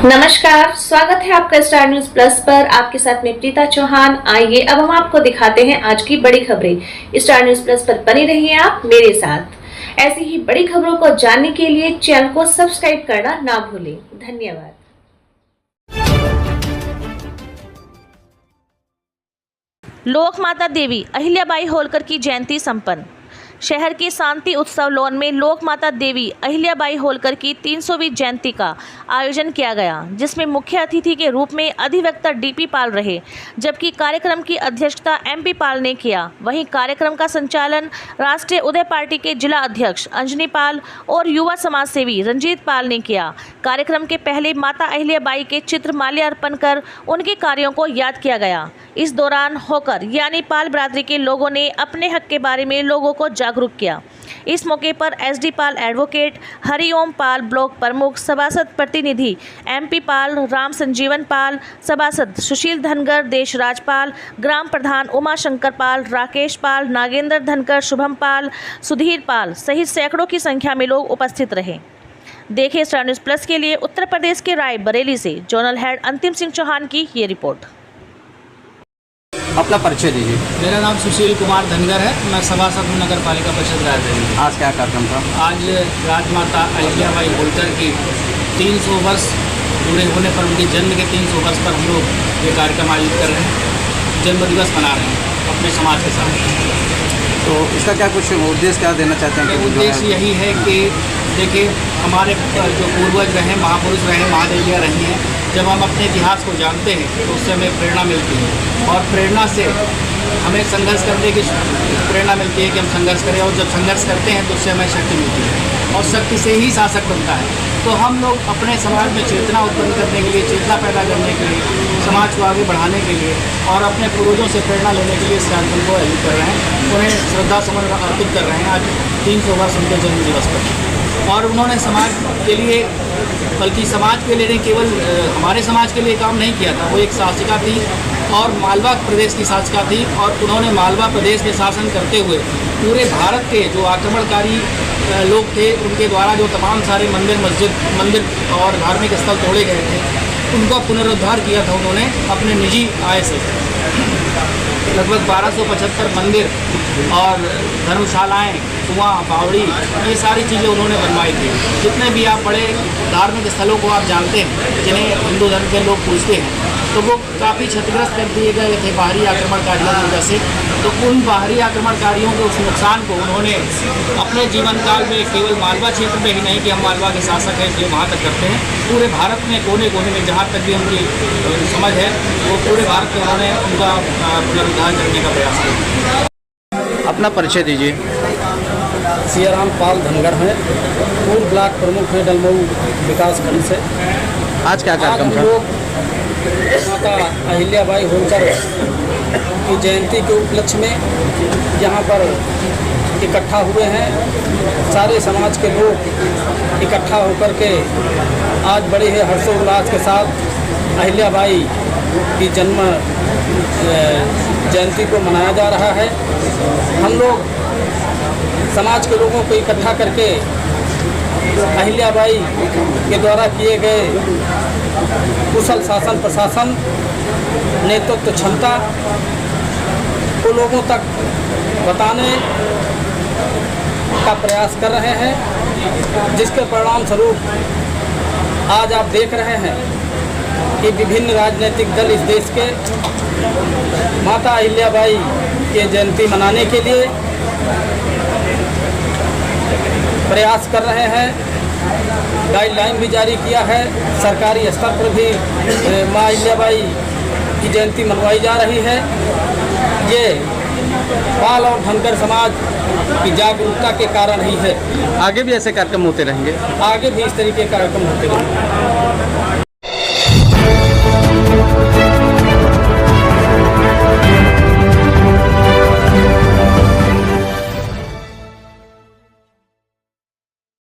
नमस्कार, स्वागत है आपका स्टार न्यूज प्लस पर। आपके साथ में प्रीता चौहान। आइए अब हम आपको दिखाते हैं आज की बड़ी खबरें। स्टार न्यूज प्लस पर बने रहिए आप मेरे साथ। ऐसी ही बड़ी खबरों को जानने के लिए चैनल को सब्सक्राइब करना ना भूलें। धन्यवाद। लोक माता देवी अहिल्याबाई होलकर की जयंती संपन्न। शहर के शांति उत्सव लॉन में लोक माता देवी अहिल्याबाई होलकर की 300वीं जयंती का आयोजन किया गया, जिसमें मुख्य अतिथि के रूप में अधिवक्ता डीपी पाल रहे, जबकि कार्यक्रम की अध्यक्षता एमपी पाल ने किया। वहीं कार्यक्रम का संचालन राष्ट्रीय उदय पार्टी के जिला अध्यक्ष अंजनी पाल और युवा समाज सेवी रंजीत पाल ने किया। कार्यक्रम के पहले माता अहिल्याबाई के चित्र माल्यार्पण कर उनके कार्यों को याद किया गया। इस दौरान होकर यानी पाल बरादरी के लोगों ने अपने हक के बारे में लोगों को जागरूक किया। इस मौके पर एसडी पाल एडवोकेट, हरिओम पाल ब्लॉक प्रमुख, सभासद प्रतिनिधि एमपी पाल, राम संजीवन पाल, सभासद सुशील धनगर, देशराज पाल, ग्राम प्रधान उमा शंकर पाल, राकेश पाल, नागेंद्र धनकर, शुभम पाल, सुधीर पाल सहित सैकड़ों की संख्या में लोग उपस्थित रहे। देखिए स्टार न्यूज प्लस के लिए उत्तर प्रदेश के रायबरेली से जोनल हेड अंतिम सिंह चौहान की ये रिपोर्ट। अपना परिचय दीजिए। मेरा नाम सुशील कुमार धनगर है। मैं सभासद हूँ नगर पालिका परिषद रायबरेली। आज क्या कार्यक्रम था? आज राजमाता अहिल्याबाई होलकर की 300 वर्ष पूरे होने पर, उनके जन्म के 300 वर्ष पर हम लोग ये कार्यक्रम आयोजित कर रहे हैं। जन्म दिवस मना रहे हैं अपने समाज के साथ। तो इसका क्या कुछ उद्देश्य क्या देना चाहते हैं? उद्देश्य यही है कि देखिए, हमारे जो पूर्वज रहे, महापुरुष रहे, महादेवियाँ रही हैं, जब हम अपने इतिहास को जानते हैं तो उससे हमें प्रेरणा मिलती है, और प्रेरणा से हमें संघर्ष करने की प्रेरणा मिलती है कि हम संघर्ष करें, और जब संघर्ष करते हैं तो उससे हमें शक्ति मिलती है, और शक्ति से ही शासक बनता है। तो हम लोग अपने समाज में चेतना उत्पन्न करने के लिए, चेतना पैदा करने के लिए, समाज को आगे बढ़ाने के लिए और अपने पूर्वजों से प्रेरणा लेने के लिए इस कार्यक्रम को आयोजित कर रहे हैं। उन्हें श्रद्धा सुमन अर्पित कर रहे हैं आज 300 वर्ष उनके जन्म दिवस पर। और उन्होंने समाज के लिए, बल्कि समाज के लिए नहीं, केवल हमारे समाज के लिए काम नहीं किया था। वो एक शासिका थी और मालवा प्रदेश की शासिका थी, और उन्होंने मालवा प्रदेश में शासन करते हुए पूरे भारत के जो आक्रमणकारी लोग थे, उनके द्वारा जो तमाम सारे मंदिर और धार्मिक स्थल तोड़े गए थे, उनका पुनरुद्धार किया था उन्होंने अपने निजी आय से। लगभग 1275 मंदिर और धर्मशालाएँ, कुआं, बावड़ी, ये सारी चीज़ें उन्होंने बनवाई थी। जितने भी आप बड़े धार्मिक स्थलों को आप जानते हैं, जिन्हें हिंदू धर्म के लोग पूजते हैं, तो वो काफ़ी क्षतिग्रस्त कर दिए गए थे बाहरी आक्रमणकारियों की वजह से। तो उन बाहरी आक्रमणकारियों के उस नुकसान को उन्होंने अपने जीवन काल में केवल मालवा क्षेत्र में ही नहीं, कि हम मालवा के शासक हैं इसलिए वहाँ तक करते हैं, पूरे भारत में कोने कोने में जहाँ तक भी उनकी समझ है, वो पूरे भारत में उन्होंने उनका पुनरुद्धार करने का प्रयास किया। अपना परिचय दीजिए। सियाराम पाल धनगर हैं, पूर्व ब्लॉक प्रमुख हैं डलमऊ विकास खंड से। आज क्या कार्यक्रम हम था? लोग माता अहिल्याबाई होलकर की जयंती के उपलक्ष्य में यहाँ पर इकट्ठा हुए हैं। सारे समाज के लोग इकट्ठा होकर के आज बड़े ही हर्षोल्लास के साथ अहिल्याबाई की जन्म जयंती को मनाया जा रहा है। हम लोग समाज के लोगों को इकट्ठा करके अहिल्याबाई के द्वारा किए गए कुशल शासन प्रशासन, नेतृत्व क्षमता को लोगों तक बताने का प्रयास कर रहे हैं, जिसके परिणाम स्वरूप आज आप देख रहे हैं कि विभिन्न राजनीतिक दल इस देश के माता अहिल्याबाई के जयंती मनाने के लिए प्रयास कर रहे हैं। गाइडलाइन भी जारी किया है, सरकारी स्तर पर भी माँ अहिल्याबाई की जयंती मनवाई जा रही है। ये पाल और धनगर समाज की जागरूकता के कारण ही है। आगे भी ऐसे कार्यक्रम होते रहेंगे? आगे भी इस तरीके के कार्यक्रम होते रहेंगे।